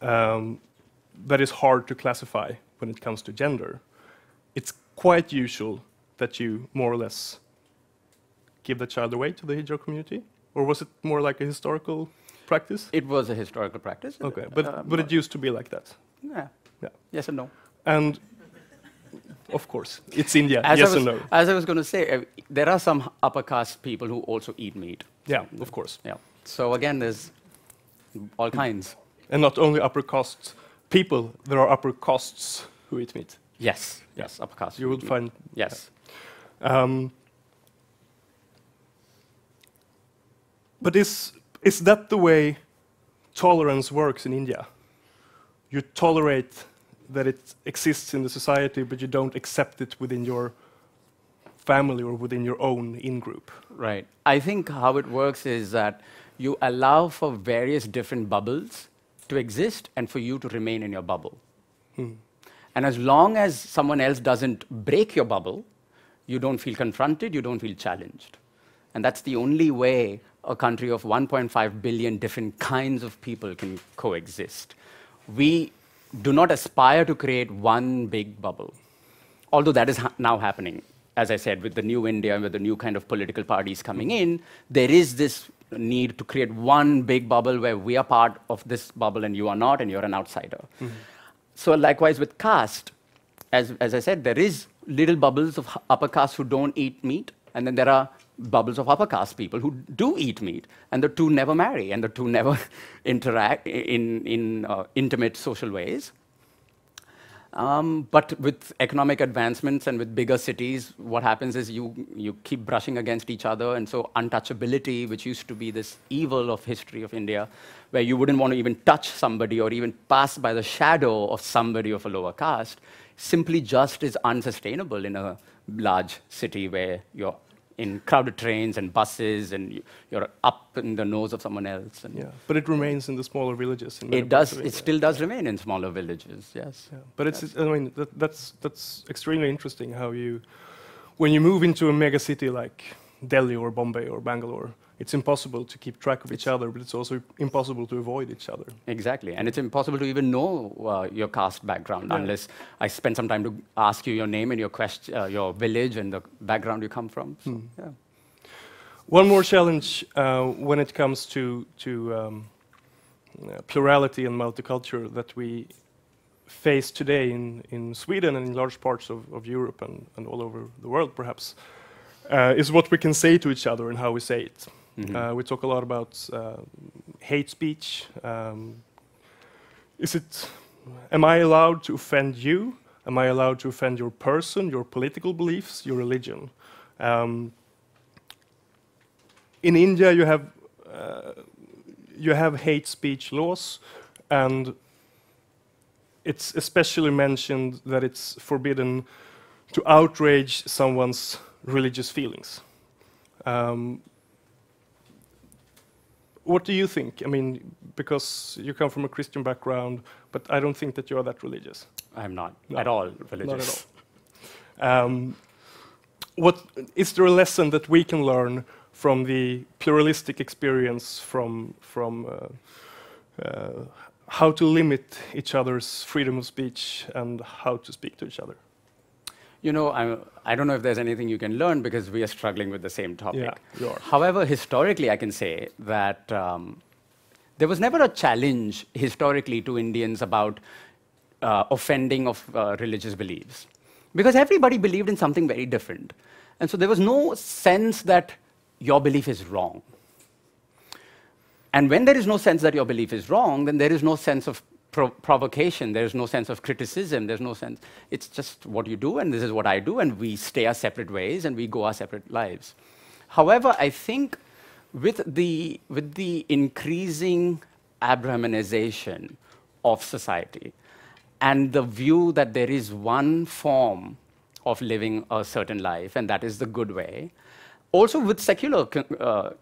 that is hard to classify when it comes to gender, it's quite usual that you more or less give the child away to the Hijra community? Or was it more like a historical practice? It was a historical practice. Okay, but it used to be like that. Yeah. Yeah. Yes and no. And of course, it's India. And no. As I was going to say, there are some upper caste people who also eat meat. Yeah, of course. Yeah. So again, there's all kinds. And not only upper caste people, there are upper castes who eat meat. Yes. Yes. Upper caste. You will find. Yes. But is that the way tolerance works in India? You tolerate that it exists in the society, but you don't accept it within your family or within your own in-group. Right. I think how it works is that you allow for various different bubbles to exist and for you to remain in your bubble. And as long as someone else doesn't break your bubble, you don't feel confronted, you don't feel challenged. And that's the only way a country of 1.5 billion different kinds of people can coexist. We do not aspire to create one big bubble, although that is now happening. As I said, with the new India and with the new kind of political parties coming in, there is this need to create one big bubble where we are part of this bubble and you are not, and you're an outsider. So likewise with caste, as I said, there is little bubbles of upper caste who don't eat meat, and then there are bubbles of upper caste people who do eat meat, and the two never marry, and the two never interact in intimate social ways. But with economic advancements and with bigger cities, what happens is you keep brushing against each other, and so untouchability, which used to be this evil of history of India, where you wouldn't want to even touch somebody or even pass by the shadow of somebody of a lower caste, simply just is unsustainable in a large city where you're in crowded trains and buses, and you're up in the nose of someone else. And Yeah, but it remains in the smaller villages. In many it parts does. of It India. still does remain in smaller villages. Yes. Yeah. But it's, I mean, that's extremely interesting how you, when you move into a mega city like Delhi or Bombay or Bangalore, it's impossible to keep track of each other, but it's also impossible to avoid each other. Exactly, and it's impossible to even know your caste background unless I spend some time to ask you your name and your village and the background you come from. So, yeah. One more challenge when it comes to plurality and multicultural that we face today in Sweden and in large parts of Europe and all over the world, perhaps, is what we can say to each other and how we say it. We talk a lot about hate speech. Am I allowed to offend you? Am I allowed to offend your person, your political beliefs, your religion? In India, you have hate speech laws, and it's especially mentioned that it's forbidden to outrage someone's religious feelings. What do you think? I mean, because you come from a Christian background, but I don't think that you are that religious. I'm not at all religious. Not at all. What is there a lesson that we can learn from the pluralistic experience from how to limit each other's freedom of speech and how to speak to each other? You know, I don't know if there's anything you can learn because we are struggling with the same topic. Yeah, you are. However, historically, I can say that there was never a challenge historically to Indians about offending of religious beliefs, because everybody believed in something very different. And so there was no sense that your belief is wrong. And when there is no sense that your belief is wrong, then there is no sense of provocation, there's no sense of criticism, there's no sense, it's just what you do and this is what I do, and we stay our separate ways and we go our separate lives. However, I think with the increasing Abrahamanization of society and the view that there is one form of living a certain life, and that is the good way, also with secular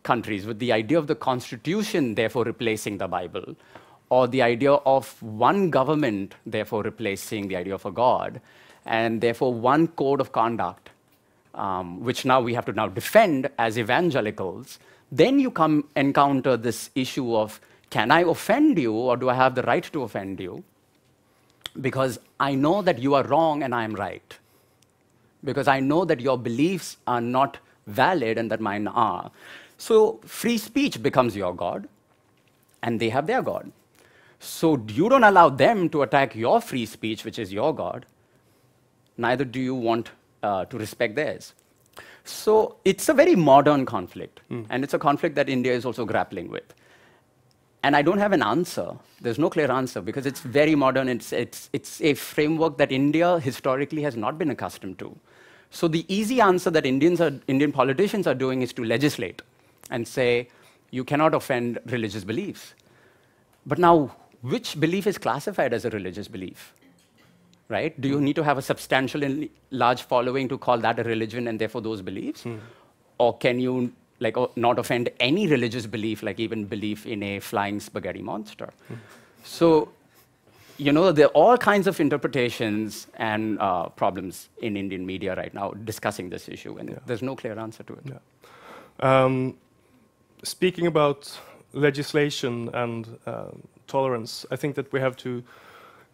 countries, with the idea of the constitution therefore replacing the Bible, or the idea of one government, therefore replacing the idea of a God, and therefore one code of conduct, which now we have to now defend as evangelicals, then you encounter this issue of, can I offend you, or do I have the right to offend you? Because I know that you are wrong and I am right. Because I know that your beliefs are not valid and that mine are. So free speech becomes your God, and they have their God. So you don't allow them to attack your free speech, which is your God. Neither do you want to respect theirs. So it's a very modern conflict, and it's a conflict that India is also grappling with. And I don't have an answer. There's no clear answer, because it's very modern. It's a framework that India historically has not been accustomed to. So the easy answer that Indian politicians are doing is to legislate and say, you cannot offend religious beliefs. But now, which belief is classified as a religious belief? Right? Do you need to have a substantial and large following to call that a religion and therefore those beliefs? Or can you not offend any religious belief, like even belief in a flying spaghetti monster? So, you know, there are all kinds of interpretations and problems in Indian media right now discussing this issue, and there's no clear answer to it. Yeah. Speaking about legislation and tolerance, I think that we have to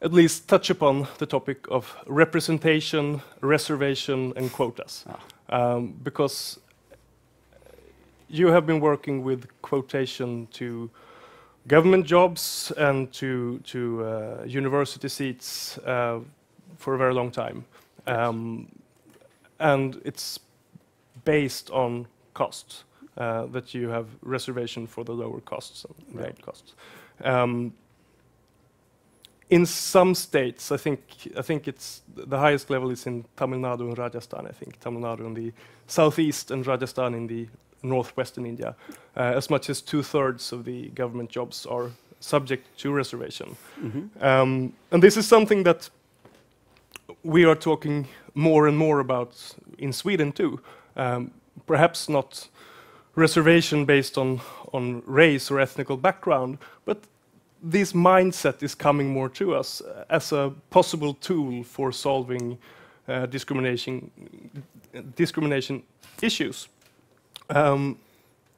at least touch upon the topic of representation, reservation, and quotas. Because you have been working with quotation to government jobs and to university seats for a very long time. And it's based on cost, that you have reservation for the lower costs and the higher costs. in some states, I think it's the highest level is in Tamil Nadu and Rajasthan. I think Tamil Nadu in the southeast and Rajasthan in the northwestern India. As much as 2/3 of the government jobs are subject to reservation. And this is something that we are talking more and more about in Sweden too. Perhaps not reservation based on race or ethnical background, but this mindset is coming more to us as a possible tool for solving discrimination issues.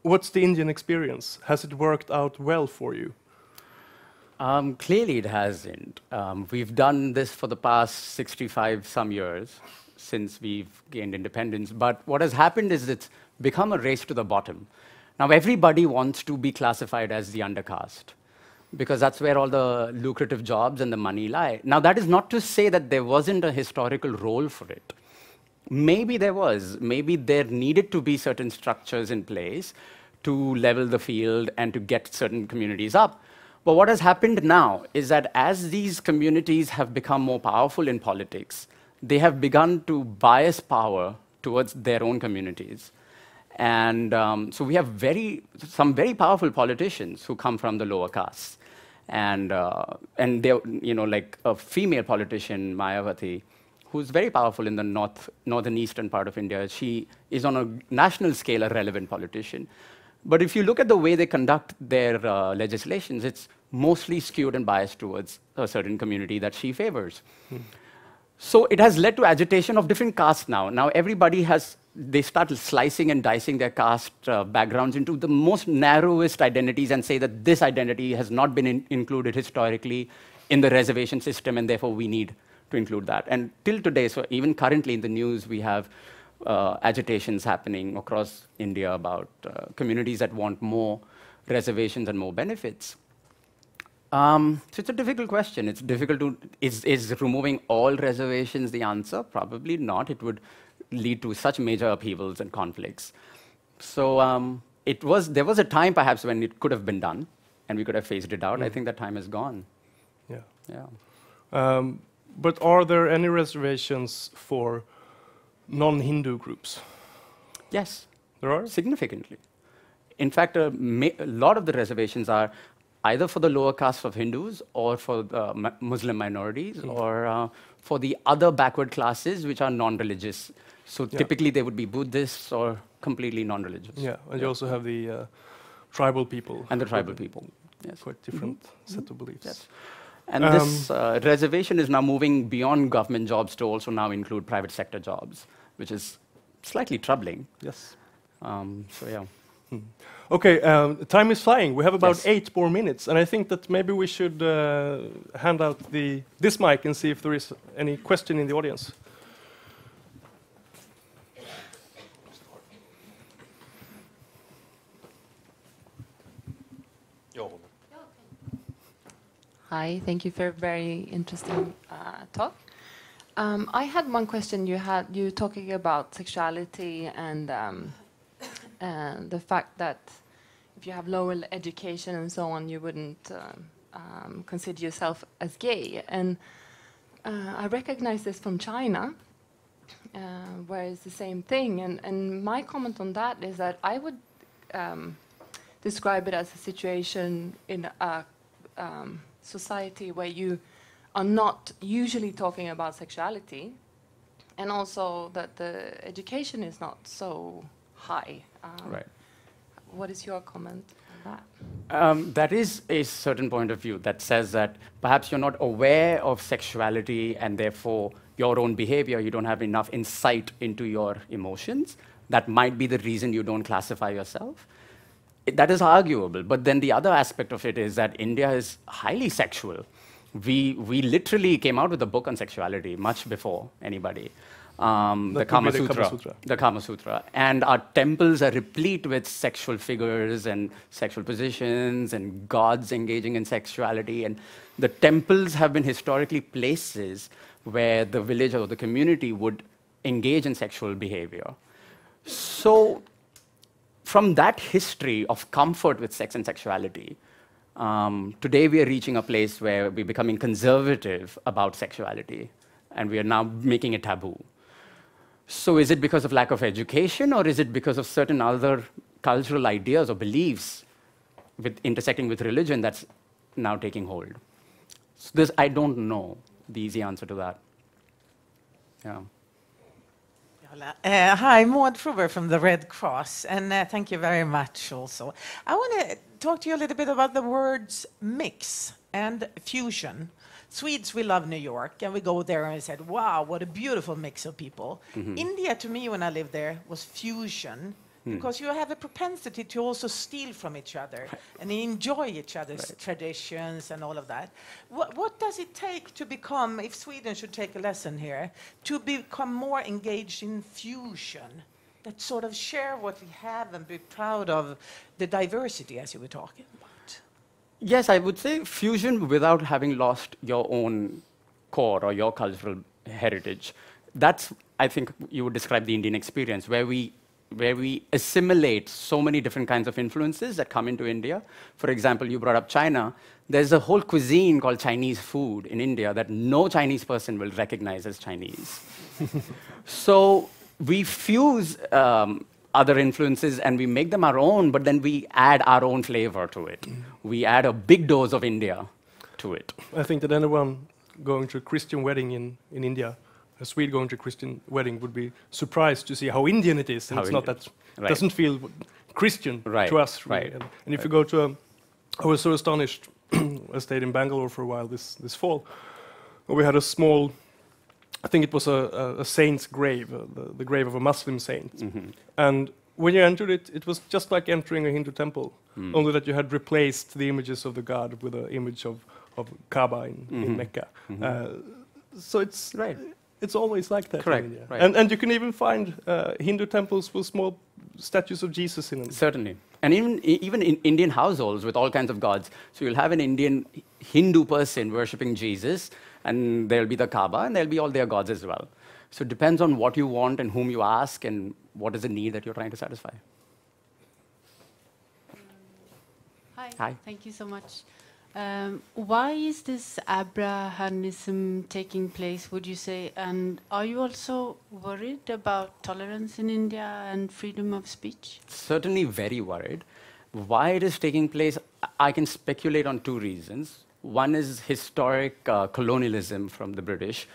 What's the Indian experience? Has it worked out well for you? Clearly it hasn't. We've done this for the past 65 some years since we've gained independence, but what has happened is it's become a race to the bottom. Now everybody wants to be classified as the undercaste, because that's where all the lucrative jobs and the money lie. Now that is not to say that there wasn't a historical role for it. Maybe there was. Maybe there needed to be certain structures in place to level the field and to get certain communities up. But what has happened now is that as these communities have become more powerful in politics, they have begun to bias power towards their own communities. And so we have some very powerful politicians who come from the lower castes. And they're, like a female politician, Mayawati, who's very powerful in the northern eastern part of India. She is on a national scale a relevant politician. But if you look at the way they conduct their legislations, it's mostly skewed and biased towards a certain community that she favors. So it has led to agitation of different castes now. Now everybody they start slicing and dicing their caste backgrounds into the most narrowest identities and say that this identity has not been included historically in the reservation system, and therefore we need to include that. And till today, so even currently in the news, we have agitations happening across India about communities that want more reservations and more benefits. So it's a difficult question. It's difficult to, is removing all reservations the answer? Probably not. It would lead to such major upheavals and conflicts. So there was a time perhaps when it could have been done and we could have phased it out. I think that time is gone. Yeah. But are there any reservations for non-Hindu groups? Yes. There are? Significantly. In fact, a lot of the reservations are either for the lower caste of Hindus or for the Muslim minorities or for the other backward classes which are non-religious. So typically they would be Buddhists or completely non-religious. Yeah, and you also have the tribal people. And the tribal people, yes. Quite different set of beliefs. Yes. And this reservation is now moving beyond government jobs to also now include private sector jobs, which is slightly troubling. Yes. So yeah. Okay, time is flying. We have about 8 more minutes, and I think that maybe we should hand out this mic and see if there is any question in the audience. Hi, thank you for a very interesting talk. I had one question. You talking about sexuality and the fact that if you have lower education and so on, you wouldn't consider yourself as gay. And I recognize this from China, where it's the same thing. And my comment on that is that I would describe it as a situation in a society where you are not usually talking about sexuality, and also that the education is not so high. Right. What is your comment on that? That is a certain point of view that says that perhaps you're not aware of sexuality and therefore your own behavior, you don't have enough insight into your emotions. That might be the reason you don't classify yourself. That is arguable, but then the other aspect of it is that India is highly sexual. We literally came out with a book on sexuality much before anybody. The Kama Sutra. And our temples are replete with sexual figures and sexual positions and gods engaging in sexuality. And the temples have been historically places where the village or the community would engage in sexual behavior. So from that history of comfort with sex and sexuality, Today, we are reaching a place where we're becoming conservative about sexuality, and we are now making it taboo. So is it because of lack of education, or is it because of certain other cultural ideas or beliefs intersecting with religion that's now taking hold? So this, I don't know the easy answer to that. Yeah. Hi, Maud Fruber from the Red Cross, and thank you very much also. I want to talk to you a little bit about the words mix and fusion. Swedes, we love New York, and we go there and we said, wow, what a beautiful mix of people. India, to me, when I lived there, was fusion, because you have a propensity to also steal from each other and enjoy each other's traditions and all of that. What does it take to become, if Sweden should take a lesson here, to become more engaged in fusion, that sort of share what we have and be proud of the diversity, as you were talking about? Yes, I would say fusion without having lost your own core or your cultural heritage. That's, I think, you would describe the Indian experience, where we assimilate so many different kinds of influences that come into India. For example, you brought up China. There's a whole cuisine called Chinese food in India that no Chinese person will recognize as Chinese. So we fuse other influences and we make them our own, but then we add our own flavor to it. We add a big dose of India to it. I think that anyone going to a Christian wedding in India, a Swede going to a Christian wedding, would be surprised to see how Indian it is, and it's not that doesn't feel Christian to us. Really. And if you go to I was so astonished. I stayed in Bangalore for a while this fall. We had a small, I think it was a saint's grave, the grave of a Muslim saint. And when you entered it, it was just like entering a Hindu temple, only that you had replaced the images of the god with an image of Kaaba in Mecca. So it's it's always like that in India. And you can even find Hindu temples with small statues of Jesus in them. Certainly. And even in Indian households with all kinds of gods. So you'll have an Indian Hindu person worshipping Jesus, and there'll be the Kaaba, and there'll be all their gods as well. So it depends on what you want and whom you ask and what is the need that you're trying to satisfy. Hi. Thank you so much. Why is this Abrahanism taking place, would you say? And are you also worried about tolerance in India and freedom of speech? Certainly very worried. Why it is taking place, I can speculate on two reasons. One is historic colonialism from the British,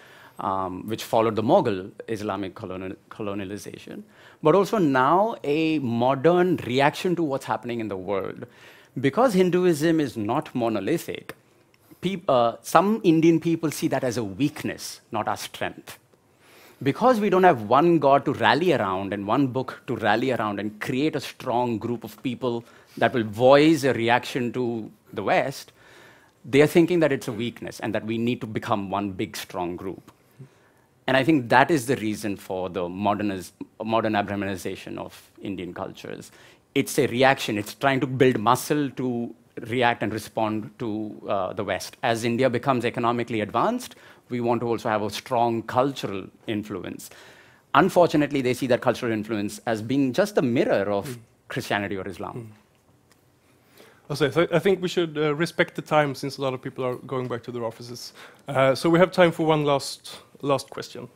which followed the Mughal Islamic colonialization, but also now a modern reaction to what's happening in the world. Because Hinduism is not monolithic, some Indian people see that as a weakness, not as strength. Because we don't have one God to rally around and one book to rally around and create a strong group of people that will voice a reaction to the West, they are thinking that it's a weakness and that we need to become one big, strong group. And I think that is the reason for the modern Abrahamanization of Indian cultures. It's a reaction. It's trying to build muscle to react and respond to the West. As India becomes economically advanced, we want to also have a strong cultural influence. Unfortunately, they see that cultural influence as being just a mirror of Christianity or Islam. I think we should respect the time, since a lot of people are going back to their offices. So we have time for one last question.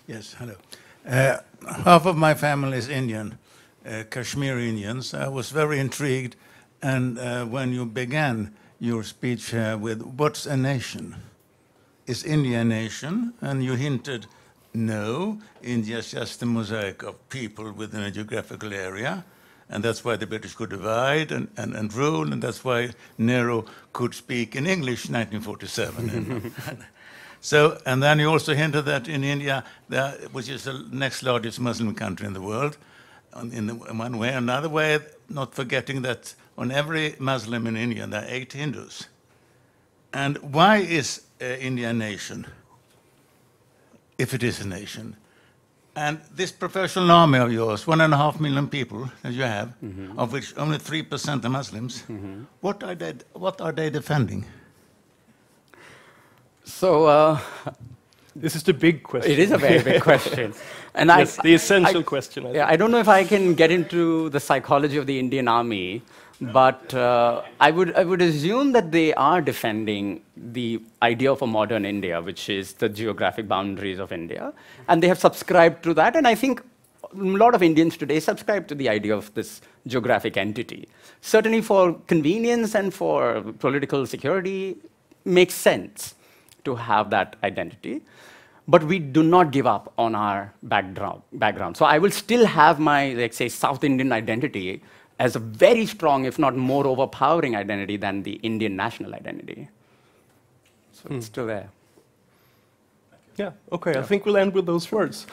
Yes, hello. Half of my family is Indian, Kashmiri Indians. I was very intrigued, and when you began your speech with "What's a nation?" Is India a nation? And you hinted, no, India is just a mosaic of people within a geographical area, and that's why the British could divide and rule, and that's why Nehru could speak in English in 1947. So, and then you also hinted that in India, which is the next largest Muslim country in the world, in one way. Another way, not forgetting that on every Muslim in India, there are 8 Hindus. And why is India a nation, if it is a nation? And this professional army of yours, 1.5 million people that you have, of which only 3% are Muslims, what are they defending? So This is the big question. It is a very big question. And yes, the essential question. I don't know if I can get into the psychology of the Indian army, but I would assume that they are defending the idea of a modern India, which is the geographic boundaries of India. And they have subscribed to that. And I think a lot of Indians today subscribe to the idea of this geographic entity. Certainly for convenience and for political security, makes sense to have that identity. But we do not give up on our background. So I will still have my, like, say, South Indian identity as a very strong, if not more overpowering identity than the Indian national identity. So it's still there. Yeah, okay, I think we'll end with those words.